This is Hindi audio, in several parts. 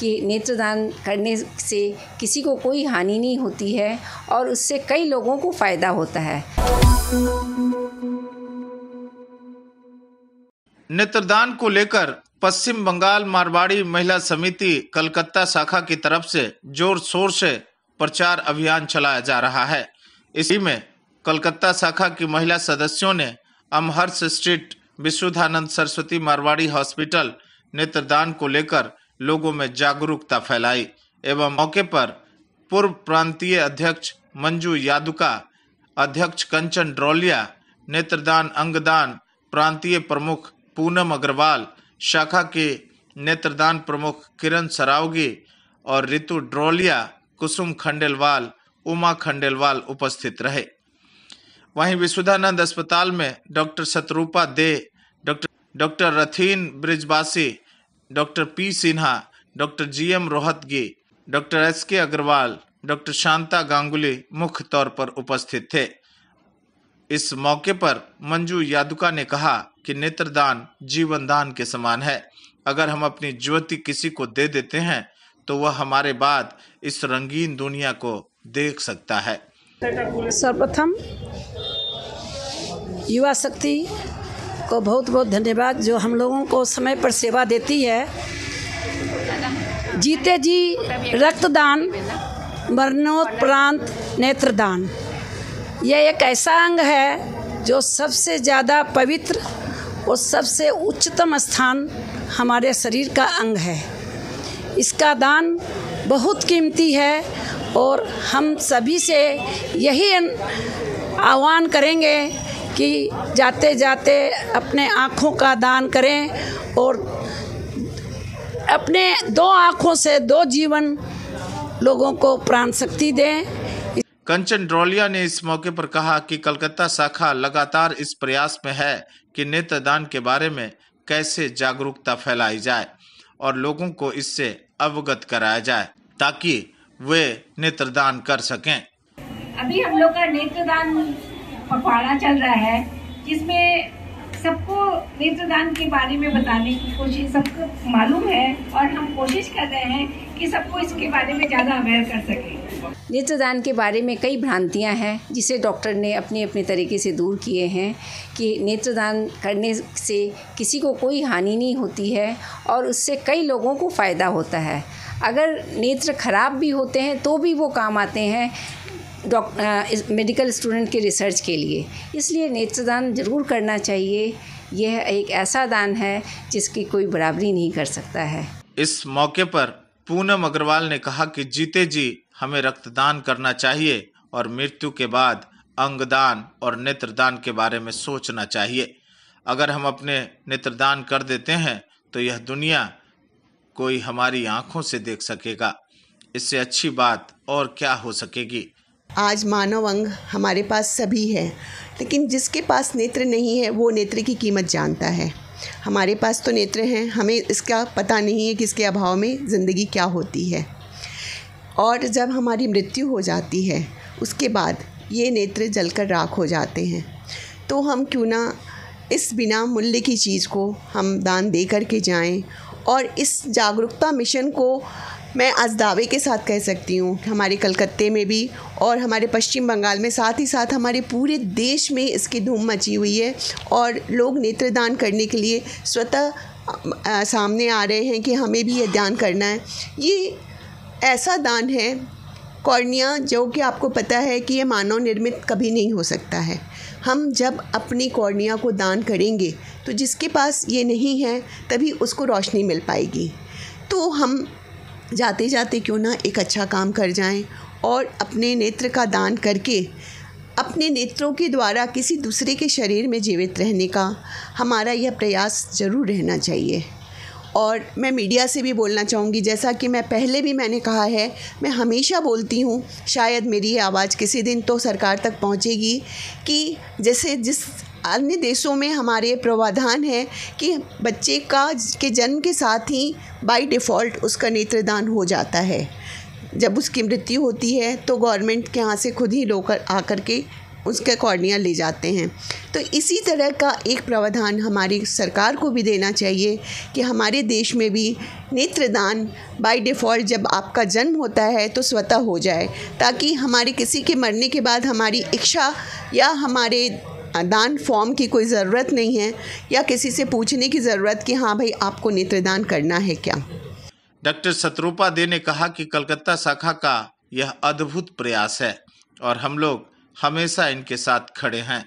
कि नेत्रदान करने से किसी को कोई हानि नहीं होती है और उससे कई लोगों को फ़ायदा होता है। नेत्रदान को लेकर पश्चिम बंगाल मारवाड़ी महिला समिति कलकत्ता शाखा की तरफ से जोर शोर से प्रचार अभियान चलाया जा रहा है। इसी में कलकत्ता शाखा की महिला सदस्यों ने अमहर्ष स्ट्रीट विशुद्धानंद सरस्वती मारवाड़ी हॉस्पिटल नेत्रदान को लेकर लोगों में जागरूकता फैलाई एवं मौके पर पूर्व प्रांतीय अध्यक्ष मंजू यादुका, अध्यक्ष कंचन ड्रोलिया, नेत्रदान अंगदान प्रांतीय प्रमुख पूनम अग्रवाल, शाखा के नेत्रदान प्रमुख किरण सरावगी और रितु ड्रोलिया, कुसुम खंडेलवाल, उमा खंडेलवाल उपस्थित रहे। वहीं विशुद्धानंद अस्पताल में doctor Shatarupa De, doctor Rathin Brijbasi, doctor P Sinha, doctor GM Rohatgi, doctor SK Agarwal, doctor Shanta Ganguly मुख्य तौर पर उपस्थित थे। इस मौके पर मंजू यादुका ने कहा कि नेत्रदान जीवन दान के समान है। अगर हम अपनी ज्योति किसी को दे देते हैं तो वह हमारे बाद इस रंगीन दुनिया को देख सकता है। सर्वप्रथम युवा शक्ति को बहुत बहुत धन्यवाद जो हम लोगों को समय पर सेवा देती है। जीते जी रक्तदान, मरणोपरांत नेत्रदान, यह एक ऐसा अंग है जो सबसे ज़्यादा पवित्र और सबसे उच्चतम स्थान हमारे शरीर का अंग है। इसका दान बहुत कीमती है और हम सभी से यही आह्वान करेंगे कि जाते जाते अपने आँखों का दान करें और अपने 2 आँखों से 2 जीवन लोगों को प्राण शक्ति दें। कंचन ड्रोलिया ने इस मौके पर कहा कि कलकत्ता शाखा लगातार इस प्रयास में है कि नेत्रदान के बारे में कैसे जागरूकता फैलाई जाए और लोगों को इससे अवगत कराया जाए ताकि वे नेत्रदान कर सकें। अभी हम लोग का नेत्रदान पखवाड़ा चल रहा है जिसमें सबको नेत्रदान के बारे में बताने की कोशिश, सबको मालूम है और हम कोशिश कर रहे हैं कि सबको इसके बारे में ज़्यादा अवेयर कर सकें। नेत्रदान के बारे में कई भ्रांतियां हैं जिसे डॉक्टर ने अपने अपने तरीके से दूर किए हैं कि नेत्रदान करने से किसी को कोई हानि नहीं होती है और उससे कई लोगों को फ़ायदा होता है। अगर नेत्र खराब भी होते हैं तो भी वो काम आते हैं मेडिकल स्टूडेंट के रिसर्च के लिए। इसलिए नेत्रदान ज़रूर करना चाहिए। यह एक ऐसा दान है जिसकी कोई बराबरी नहीं कर सकता है। इस मौके पर पूनम अग्रवाल ने कहा कि जीते जी हमें रक्तदान करना चाहिए और मृत्यु के बाद अंगदान और नेत्रदान के बारे में सोचना चाहिए। अगर हम अपने नेत्रदान कर देते हैं तो यह दुनिया कोई हमारी आंखों से देख सकेगा। इससे अच्छी बात और क्या हो सकेगी। आज मानव अंग हमारे पास सभी है, लेकिन जिसके पास नेत्र नहीं है वो नेत्र की कीमत जानता है। हमारे पास तो नेत्र हैं, हमें इसका पता नहीं है कि इसके अभाव में ज़िंदगी क्या होती है। और जब हमारी मृत्यु हो जाती है उसके बाद ये नेत्र जलकर राख हो जाते हैं। तो हम क्यों ना इस बिना मूल्य की चीज़ को हम दान दे कर के जाएं। और इस जागरूकता मिशन को मैं आज दावे के साथ कह सकती हूँ हमारे कलकत्ते में भी और हमारे पश्चिम बंगाल में, साथ ही साथ हमारे पूरे देश में इसकी धूम मची हुई है और लोग नेत्रदान करने के लिए स्वतः सामने आ रहे हैं कि हमें भी ये दान करना है। ये ऐसा दान है, कॉर्निया, जो कि आपको पता है कि ये मानव निर्मित कभी नहीं हो सकता है। हम जब अपनी कॉर्निया को दान करेंगे तो जिसके पास ये नहीं है तभी उसको रोशनी मिल पाएगी। तो हम जाते जाते क्यों ना एक अच्छा काम कर जाएं और अपने नेत्र का दान करके अपने नेत्रों के द्वारा किसी दूसरे के शरीर में जीवित रहने का हमारा यह प्रयास ज़रूर रहना चाहिए। और मैं मीडिया से भी बोलना चाहूँगी, जैसा कि मैं पहले भी मैंने कहा है, मैं हमेशा बोलती हूँ, शायद मेरी ये आवाज़ किसी दिन तो सरकार तक पहुँचेगी कि जैसे जिस अन्य देशों में हमारे प्रावधान है कि बच्चे के जन्म के साथ ही बाय डिफ़ॉल्ट उसका नेत्रदान हो जाता है। जब उसकी मृत्यु होती है तो गवर्नमेंट के यहाँ से खुद ही लोग आकर के उसका कॉर्निया ले जाते हैं। तो इसी तरह का एक प्रावधान हमारी सरकार को भी देना चाहिए कि हमारे देश में भी नेत्रदान बाय डिफ़ॉल्ट जब आपका जन्म होता है तो स्वतः हो जाए, ताकि हमारे किसी के मरने के बाद हमारी इच्छा या हमारे दान फॉर्म की कोई ज़रूरत नहीं है या किसी से पूछने की ज़रूरत कि हाँ भाई आपको नेत्रदान करना है क्या। डॉक्टर शत्रुपा दे ने कहा कि कलकत्ता शाखा का यह अद्भुत प्रयास है और हम लोग हमेशा इनके साथ खड़े हैं।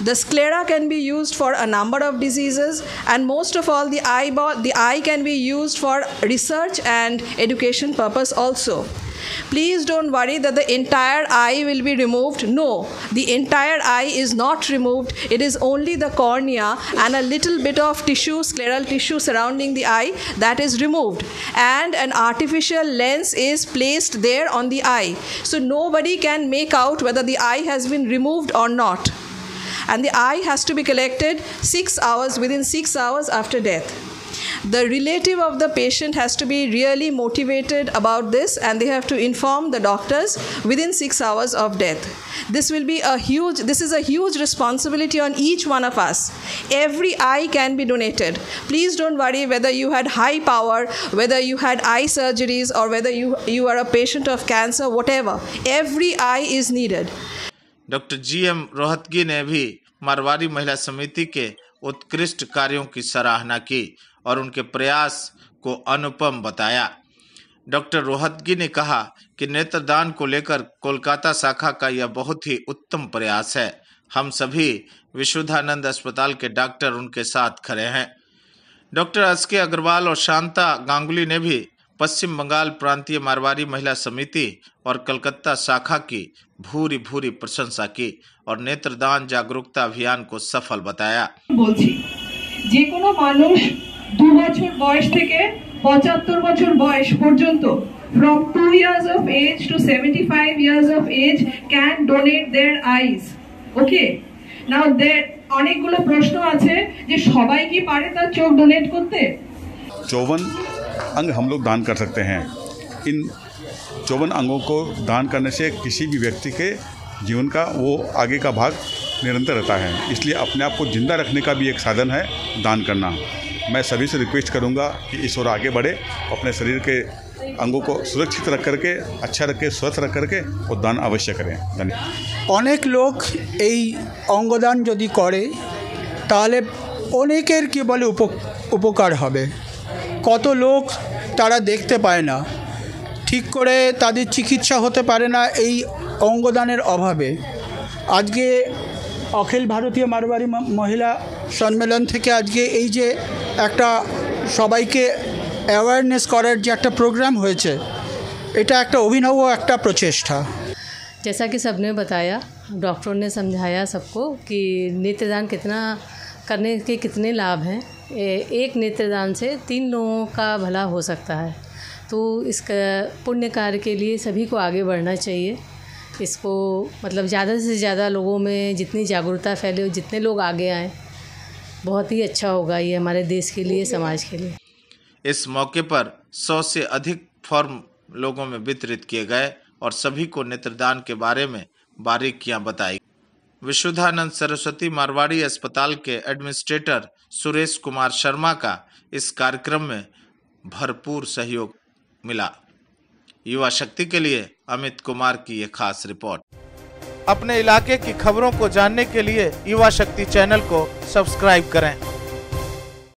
The sclera can be used for a number of diseases, and most of all the eye can be used for research and education purpose also. Please don't worry that the entire eye will be removed. No, the entire eye is not removed. It is only the cornea and a little bit of tissue, scleral tissue surrounding the eye, that is removed. And an artificial lens is placed there on the eye. So nobody can make out whether the eye has been removed or not. And the eye has to be collected within 6 hours after death. The relative of the patient has to be really motivated about this, and they have to inform the doctors within 6 hours of death. This is a huge responsibility on each one of us. Every eye can be donated. Please don't worry whether you had high power, whether you had eye surgeries, or whether you are a patient of cancer, whatever. Every eye is needed. Doctor GM Rohatgi ने भी मारवाड़ी महिला समिति के उत्कृष्ट कार्यों की सराहना की और उनके प्रयास को अनुपम बताया। डॉक्टर रोहतगी ने कहा कि नेत्रदान को लेकर कोलकाता शाखा का यह बहुत ही उत्तम प्रयास है। हम सभी विशुद्धानंद अस्पताल के डॉक्टर उनके साथ खड़े हैं। डॉक्टर SK अग्रवाल और शांता गांगुली ने भी पश्चिम बंगाल प्रांतीय मारवाड़ी महिला समिति और कलकत्ता शाखा की भूरी भूरी प्रशंसा की और नेत्रदान जागरूकता अभियान को सफल बताया। बोलছি যে কোনো মানুষ 2 বছর বয়স থেকে 75 বছর বয়স পর্যন্ত from 2 years of age to 75 years of age can donate their eyes. Okay, now there অনেকগুলো প্রশ্ন আছে যে সবাই কি পারে তার চোখ ডোনেট করতে। 54 अंग हम लोग दान कर सकते हैं। इन 54 अंगों को दान करने से किसी भी व्यक्ति के जीवन का वो आगे का भाग निरंतर रहता है, इसलिए अपने आप को जिंदा रखने का भी एक साधन है दान करना। मैं सभी से रिक्वेस्ट करूंगा कि इस ओर आगे बढ़े, अपने शरीर के अंगों को सुरक्षित रख करके, अच्छा रख के, स्वस्थ रख करके वो दान अवश्य करें। धन्यवाद। अनेक लोग এই অঙ্গদান যদি করে তাহলে অনেকের কি বলে উপকার হবে। কত লোক তারা দেখতে পায় না, ঠিক করে তাদের চিকিৎসা হতে পারে না এই অঙ্গদানের অভাবে। আজকে অখিল ভারতীয় মারওয়াড়ি মহিলা সম্মেলন থেকে আজকে এই যে একটা সবাইকে অ্যাওয়ারনেস করার যে একটা প্রোগ্রাম হয়েছে, এটা একটা অভিনব একটা প্রচেষ্টা। जैसा कि सबने बताया, डॉक्टरों ने समझाया सबको कि नेत्रदान करने के कितने लाभ हैं। एक नेत्रदान से 3 लोगों का भला हो सकता है। तो इस पुण्य कार्य के लिए सभी को आगे बढ़ना चाहिए। इसको मतलब ज़्यादा से ज़्यादा लोगों में जितनी जागरूकता फैले, जितने लोग आगे आएँ, बहुत ही अच्छा होगा ये हमारे देश के लिए, समाज के लिए। इस मौके पर 100 से अधिक फॉर्म लोगों में वितरित किए गए और सभी को नेत्रदान के बारे में बारीकियां बताई। विशुद्धानंद सरस्वती मारवाड़ी अस्पताल के एडमिनिस्ट्रेटर सुरेश कुमार शर्मा का इस कार्यक्रम में भरपूर सहयोग मिला। युवा शक्ति के लिए अमित कुमार की ये खास रिपोर्ट। अपने इलाके की खबरों को जानने के लिए युवा शक्ति चैनल को सब्सक्राइब करें।